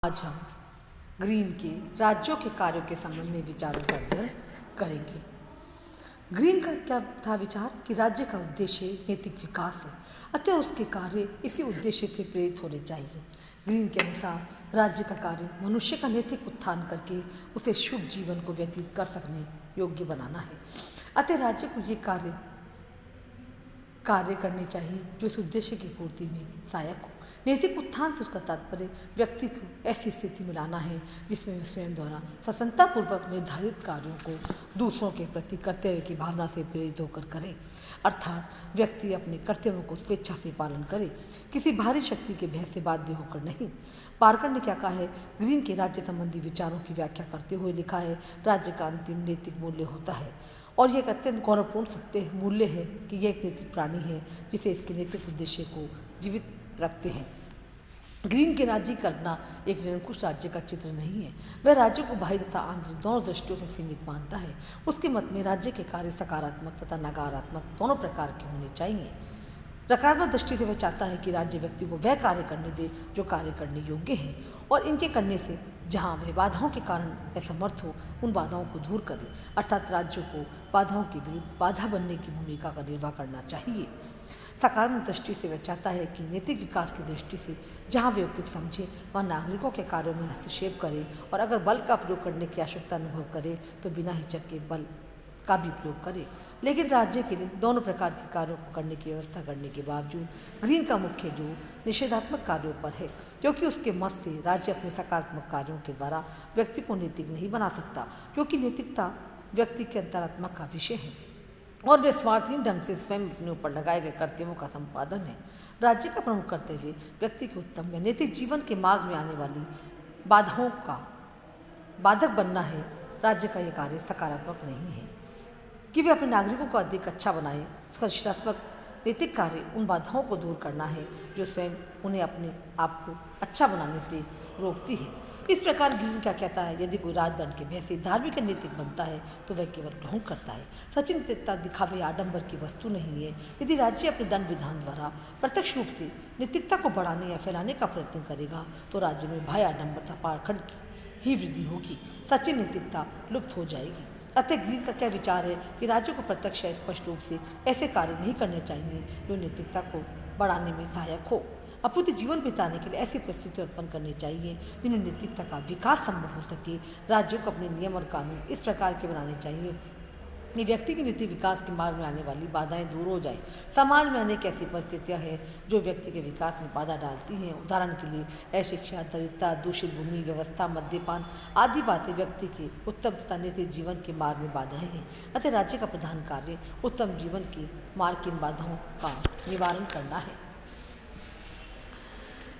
आज हम ग्रीन के राज्यों के कार्यों के संबंध में विचारों का अध्ययन करेंगे। ग्रीन का क्या था विचार कि राज्य का उद्देश्य नैतिक विकास है, अतः उसके कार्य इसी उद्देश्य से प्रेरित होने चाहिए। ग्रीन के अनुसार राज्य का कार्य मनुष्य का नैतिक उत्थान करके उसे शुभ जीवन को व्यतीत कर सकने योग्य बनाना है। अतः राज्य को ये कार्य करने चाहिए जो इस उद्देश्य की पूर्ति में सहायक हो। नैतिक उत्थान से उसका तात्पर्य व्यक्ति को ऐसी स्थिति में लाना है जिसमें वह स्वयं द्वारा सतर्कतापूर्वक निर्धारित कार्यों को दूसरों के प्रति कर्तव्य की भावना से प्रेरित होकर करे, अर्थात व्यक्ति अपने कर्तव्यों को स्वेच्छा से पालन करे, किसी बाहरी शक्ति के भय से बाध्य होकर नहीं। पार्कर ने क्या कहा है? ग्रीन के राज्य संबंधी विचारों की व्याख्या करते हुए लिखा है, राज्य का अंतिम नैतिक मूल्य होता है और यह एक अत्यंत गौरवपूर्ण सत्य मूल्य है कि यह एक नैतिक प्राणी है जिसे इसके नैतिक उद्देश्य को जीवित रखते हैं। ग्रीन के राज्य की कल्पना एक निरंकुश राज्य का चित्र नहीं है, वह राज्य को बाह्य तथा आंतरिक दोनों दृष्टियों से सीमित मानता है। उसके मत में राज्य के कार्य सकारात्मक तथा नकारात्मक दोनों प्रकार के होने चाहिए। सकारात्मक दृष्टि से वह चाहता है कि राज्य व्यक्ति को वह कार्य करने दे जो कार्य करने योग्य है और इनके करने से जहाँ वह बाधाओं के कारण असमर्थ हो उन बाधाओं को दूर करे, अर्थात राज्यों को बाधाओं के विरुद्ध बाधा बनने की भूमिका का निर्वाह करना चाहिए। सकारात्मक दृष्टि से वह चाहता है कि नैतिक विकास की दृष्टि से जहाँ वे उपयुक्त समझे वह नागरिकों के कार्यों में हस्तक्षेप करे और अगर बल का प्रयोग करने की आवश्यकता अनुभव करे तो बिना हिचक के बल का भी प्रयोग करे। लेकिन राज्य के लिए दोनों प्रकार के कार्यों को करने की व्यवस्था करने के बावजूद ग्रीन का मुख्य जोर निषेधात्मक कार्यों पर है, क्योंकि उसके मत से राज्य अपने सकारात्मक कार्यों के द्वारा व्यक्ति को नैतिक नहीं बना सकता, क्योंकि नैतिकता व्यक्ति के अंतरात्मा का विषय है और वे स्वार्थहीन ढंग से स्वयं अपने ऊपर लगाए गए कर्तव्यों का संपादन है। राज्य का प्रमुख कर्तव्य व्यक्ति के उत्तम व नैतिक जीवन के मार्ग में आने वाली बाधाओं का बाधक बनना है। राज्य का यह कार्य सकारात्मक नहीं है कि वे अपने नागरिकों को अधिक अच्छा बनाए। उसका रचनात्मक नैतिक कार्य उन बाधाओं को दूर करना है जो स्वयं उन्हें अपने आप को अच्छा बनाने से रोकती है। इस प्रकार ग्रीन क्या कहता है? यदि कोई राजदंड के भय से धार्मिक और नैतिक बनता है तो वह केवल ढोंग करता है। सच्ची नैतिकता दिखावे या आडंबर की वस्तु नहीं है। यदि राज्य अपने दंड विधान द्वारा प्रत्यक्ष रूप से नैतिकता को बढ़ाने या फैलाने का प्रयत्न करेगा तो राज्य में भय, आडंबर तथा पाखंड की ही वृद्धि होगी, सच्ची नैतिकता लुप्त हो जाएगी। अतः ग्रीन का क्या विचार है कि राज्य को प्रत्यक्ष या स्पष्ट रूप से ऐसे कार्य नहीं करने चाहिए जो नैतिकता को बढ़ाने में सहायक हो। अपूर्व जीवन बिताने के लिए ऐसी परिस्थितियाँ उत्पन्न करनी चाहिए जिनमें नैतिकता का विकास संभव हो सके। राज्यों को अपने नियम और कानून इस प्रकार के बनाने चाहिए कि व्यक्ति के नैतिक विकास के मार्ग में आने वाली बाधाएं दूर हो जाए। समाज में अनेक ऐसी परिस्थितियां हैं जो व्यक्ति के विकास में बाधा डालती हैं। उदाहरण के लिए अशिक्षा, दरिद्रता, दूषित भूमि व्यवस्था, मद्यपान आदि बातें व्यक्ति के उत्तम तथा नैतिक जीवन के मार्ग में बाधाएं हैं। अतः राज्य का प्रधान कार्य उत्तम जीवन के मार्ग की इन बाधाओं का निवारण करना है।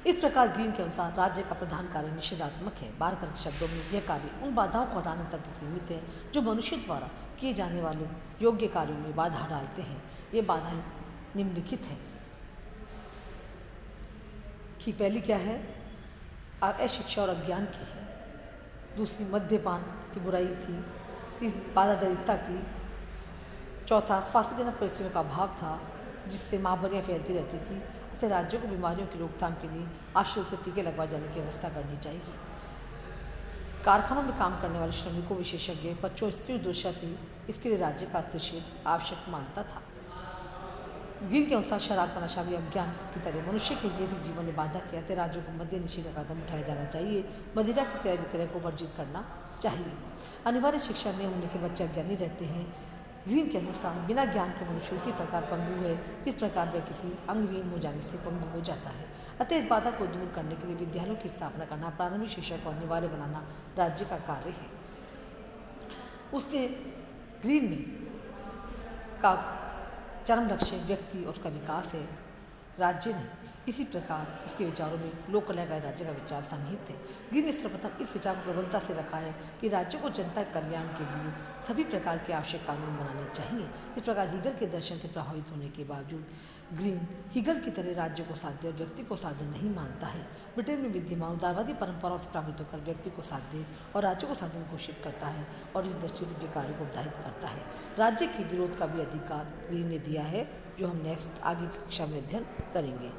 इस प्रकार ग्रीन के अनुसार राज्य का प्रधान कार्य निषेधात्मक है। बारकर के शब्दों में यह कार्य उन बाधाओं को हटाने तक ही सीमित है जो मनुष्य द्वारा किए जाने वाले योग्य कार्यों में बाधा डालते हैं। ये बाधाएं निम्नलिखित हैं कि पहली क्या है? अशिक्षा और अज्ञान की है। दूसरी मद्यपान की बुराई थी। तीसरी बाधा दरिद्रता की। चौथा स्वास्थ्यजनक परिस्थितियों का अभाव था जिससे महामारियाँ फैलती रहती थी। इससे राज्यों को बीमारियों की रोकथाम के लिए आवश्यक रूप से टीके लगवाए जाने की व्यवस्था करनी चाहिए। कारखानों में काम करने वाले श्रमिकों, विशेषज्ञ, बच्चों, स्त्री दुर्दशा थी, इसके लिए राज्य का हस्तक्षेप आवश्यक मानता था। ग्रीन के अनुसार शराब का नशा भी अज्ञान की तरह मनुष्य के नैतिक जीवन में बाधा किया है। राज्यों को मद्य निषेध का कदम उठाया जाना चाहिए। मदिरा के क्रय विक्रय को वर्जित करना चाहिए। अनिवार्य शिक्षा न होने से बच्चे अज्ञानी रहते हैं। ग्रीन के अनुसार बिना ज्ञान के मनुष्य उसी प्रकार पंगु है जिस प्रकार वह किसी अंगविहीन हो जाने से पंगु हो जाता है। अतः इस बाधा को दूर करने के लिए विद्यालयों की स्थापना करना, प्रारंभिक शिक्षा को अनिवार्य बनाना राज्य का कार्य है। उसने ग्रीन ने का चरम लक्ष्य व्यक्ति और उसका विकास है, राज्य नहीं। इसी प्रकार उसके विचारों में लोक कल्याण का राज्य का विचार सन्निहित है। ग्रीन ने सर्वप्रथम इस विचार को प्रबलता से रखा है कि राज्यों को जनता के कल्याण के लिए सभी प्रकार के आवश्यक कानून बनाने चाहिए। इस प्रकार हीगल के दर्शन से प्रभावित होने के बावजूद ग्रीन हीगल की तरह राज्य को साध्य और व्यक्ति को साधन नहीं मानता है। ब्रिटेन में विद्यमान उदारवादी परंपराओं से प्रभावित होकर व्यक्ति को साध्य और राज्य को साधन घोषित करता है और इस दृष्टि से कार्य को उत्साहित करता है। राज्य के विरोध का भी अधिकार ग्रीन ने दिया है, जो हम नेक्स्ट आगे की कक्षा में अध्ययन करेंगे।